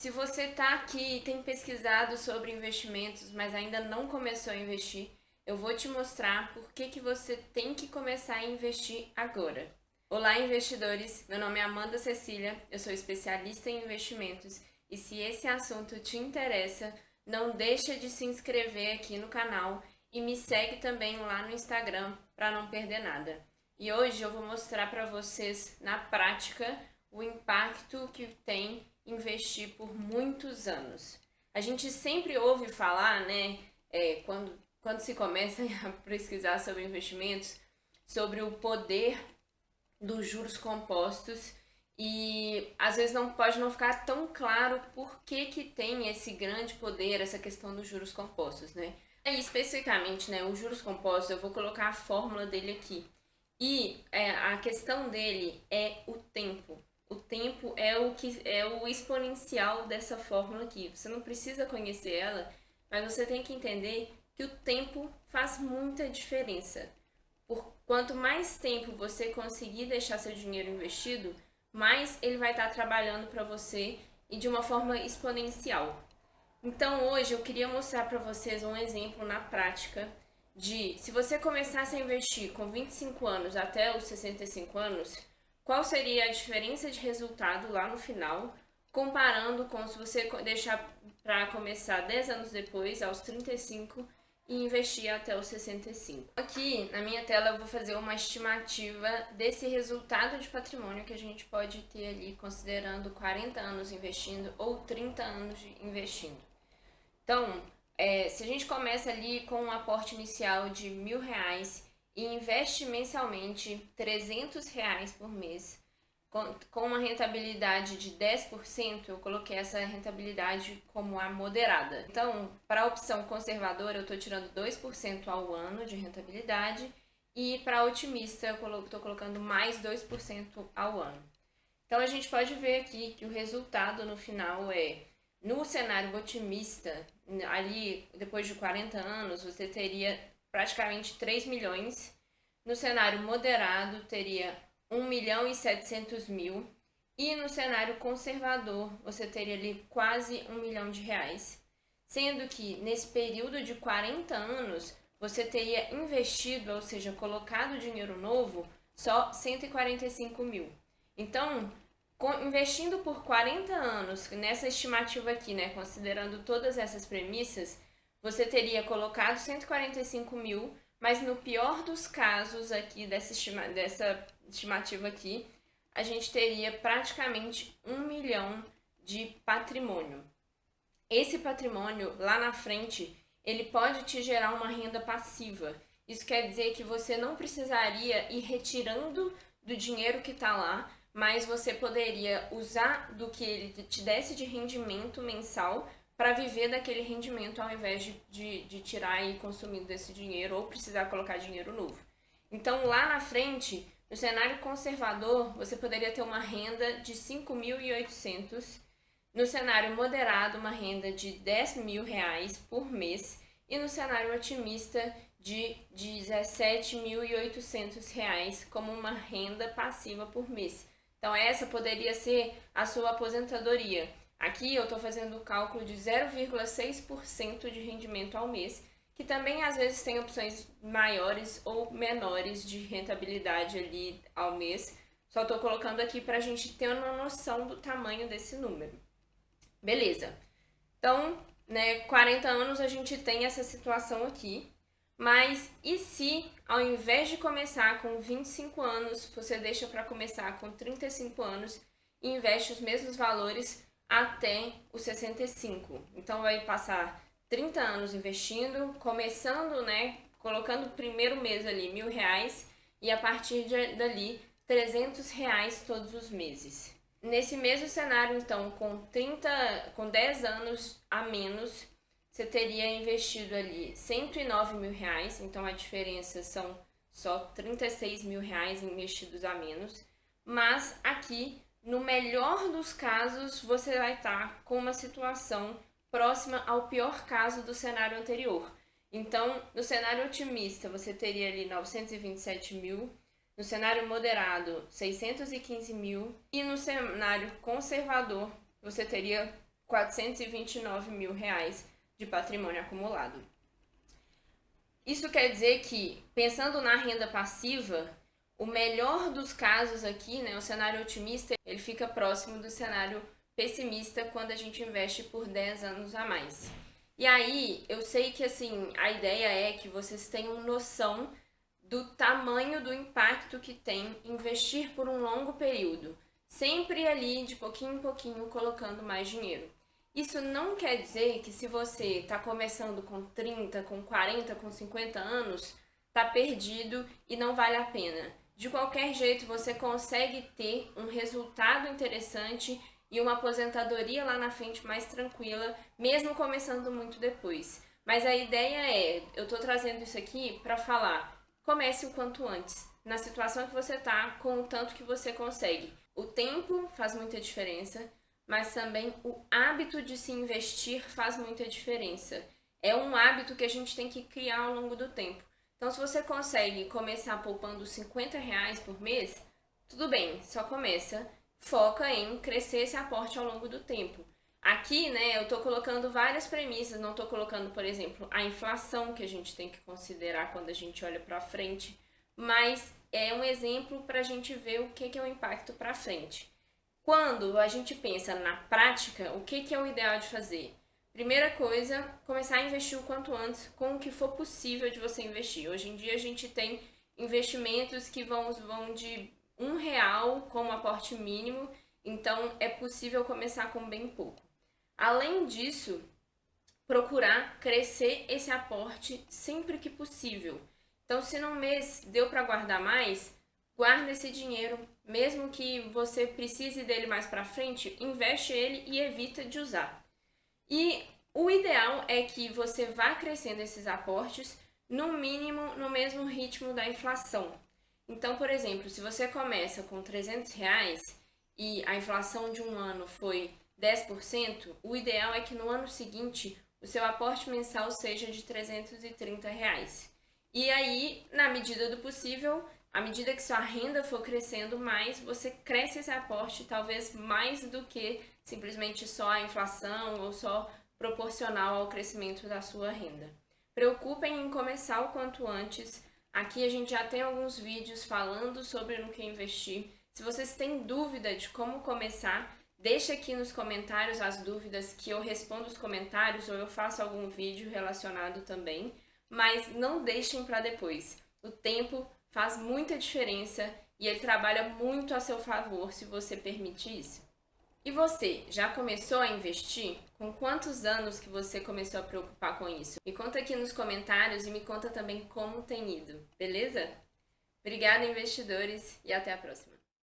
Se você está aqui e tem pesquisado sobre investimentos, mas ainda não começou a investir, eu vou te mostrar por que você tem que começar a investir agora. Olá, investidores! Meu nome é Amanda Cecília, eu sou especialista em investimentos e se esse assunto te interessa, não deixa de se inscrever aqui no canal e me segue também lá no Instagram para não perder nada. E hoje eu vou mostrar para vocês na prática o impacto que tem investir por muitos anos. A gente sempre ouve falar, né, quando se começa a pesquisar sobre investimentos, sobre o poder dos juros compostos e às vezes não pode não ficar tão claro por que tem esse grande poder, essa questão dos juros compostos, né? E especificamente, né, os juros compostos, eu vou colocar a fórmula dele aqui. E a questão dele é o tempo. O tempo é o exponencial dessa fórmula aqui. Você não precisa conhecer ela, mas você tem que entender que o tempo faz muita diferença. Quanto mais tempo você conseguir deixar seu dinheiro investido, mais ele vai estar trabalhando para você e de uma forma exponencial. Então hoje eu queria mostrar para vocês um exemplo na prática de se você começasse a investir com 25 anos até os 65 anos, qual seria a diferença de resultado lá no final, comparando com se você deixar para começar 10 anos depois, aos 35, e investir até os 65. Aqui na minha tela eu vou fazer uma estimativa desse resultado de patrimônio que a gente pode ter ali considerando 40 anos investindo ou 30 anos investindo. Então, se a gente começa ali com um aporte inicial de R$1.000 e investe mensalmente R$300 por mês, com uma rentabilidade de 10%, eu coloquei essa rentabilidade como a moderada. Então, para a opção conservadora, eu estou tirando 2% ao ano de rentabilidade e para a otimista, eu estou colocando mais 2% ao ano. Então, a gente pode ver aqui que o resultado no final é, no cenário otimista, ali depois de 40 anos, você teria praticamente 3 milhões. No cenário moderado, teria 1.700.000 e no cenário conservador você teria ali quase R$1 milhão, sendo que nesse período de 40 anos você teria investido, ou seja, colocado dinheiro novo, só 145 mil. Então, investindo por 40 anos, nessa estimativa aqui, né, considerando todas essas premissas, você teria colocado 145 mil, mas no pior dos casos aqui dessa estimativa aqui, a gente teria praticamente 1 milhão de patrimônio. Esse patrimônio, lá na frente, ele pode te gerar uma renda passiva. Isso quer dizer que você não precisaria ir retirando do dinheiro que está lá, mas você poderia usar do que ele te desse de rendimento mensal para viver daquele rendimento ao invés de tirar e consumir desse dinheiro ou precisar colocar dinheiro novo. Então, lá na frente, no cenário conservador, você poderia ter uma renda de 5.800, no cenário moderado, uma renda de R$10.000 por mês e no cenário otimista, de R$17.800 como uma renda passiva por mês. Então, essa poderia ser a sua aposentadoria. Aqui eu estou fazendo o cálculo de 0,6% de rendimento ao mês, que também às vezes tem opções maiores ou menores de rentabilidade ali ao mês. Só estou colocando aqui para a gente ter uma noção do tamanho desse número. Beleza. Então, né, 40 anos a gente tem essa situação aqui. Mas e se, ao invés de começar com 25 anos, você deixa para começar com 35 anos e investe os mesmos valores até os 65? Então, vai passar 30 anos investindo, começando, né, colocando o primeiro mês ali R$1.000 e a partir dali R$300 todos os meses. Nesse mesmo cenário, então, com 10 anos a menos, você teria investido ali R$109.000, então a diferença são só R$36.000 investidos a menos, mas aqui, no melhor dos casos, você vai estar com uma situação próxima ao pior caso do cenário anterior. Então, no cenário otimista, você teria ali 927 mil, no cenário moderado, 615 mil, e no cenário conservador, você teria 429 mil reais de patrimônio acumulado. Isso quer dizer que, pensando na renda passiva, o melhor dos casos aqui, né, o cenário otimista, ele fica próximo do cenário pessimista quando a gente investe por 10 anos a mais. E aí, eu sei que assim, a ideia é que vocês tenham noção do tamanho do impacto que tem investir por um longo período, sempre ali de pouquinho em pouquinho colocando mais dinheiro. Isso não quer dizer que se você está começando com 30, com 40, com 50 anos, está perdido e não vale a pena. De qualquer jeito, você consegue ter um resultado interessante e uma aposentadoria lá na frente mais tranquila, mesmo começando muito depois. Mas a ideia é, eu estou trazendo isso aqui para falar, comece o quanto antes, na situação que você está, com o tanto que você consegue. O tempo faz muita diferença, mas também o hábito de se investir faz muita diferença. É um hábito que a gente tem que criar ao longo do tempo. Então, se você consegue começar poupando R$50 por mês, tudo bem, só começa. Foca em crescer esse aporte ao longo do tempo. Aqui, né, eu estou colocando várias premissas, não estou colocando, por exemplo, a inflação que a gente tem que considerar quando a gente olha para frente, mas é um exemplo para a gente ver o que é o impacto para frente. Quando a gente pensa na prática, o que é o ideal de fazer? Primeira coisa, começar a investir o quanto antes com o que for possível de você investir. Hoje em dia a gente tem investimentos que vão de R$1 como aporte mínimo, então é possível começar com bem pouco. Além disso, procurar crescer esse aporte sempre que possível. Então, se num mês deu para guardar mais, guarda esse dinheiro, mesmo que você precise dele mais para frente, investe ele e evita de usar. E o ideal é que você vá crescendo esses aportes, no mínimo, no mesmo ritmo da inflação. Então, por exemplo, se você começa com R$300 e a inflação de um ano foi 10%, o ideal é que no ano seguinte o seu aporte mensal seja de R$330. E aí, na medida do possível, à medida que sua renda for crescendo mais, você cresce esse aporte talvez mais do que simplesmente só a inflação ou só proporcional ao crescimento da sua renda. Preocupem em começar o quanto antes. Aqui a gente já tem alguns vídeos falando sobre no que investir. Se vocês têm dúvida de como começar, deixa aqui nos comentários as dúvidas que eu respondo os comentários ou eu faço algum vídeo relacionado também. Mas não deixem para depois. O tempo faz muita diferença e ele trabalha muito a seu favor se você permite isso. E você, já começou a investir? Com quantos anos que você começou a preocupar com isso? Me conta aqui nos comentários e me conta também como tem ido, beleza? Obrigada, investidores, e até a próxima.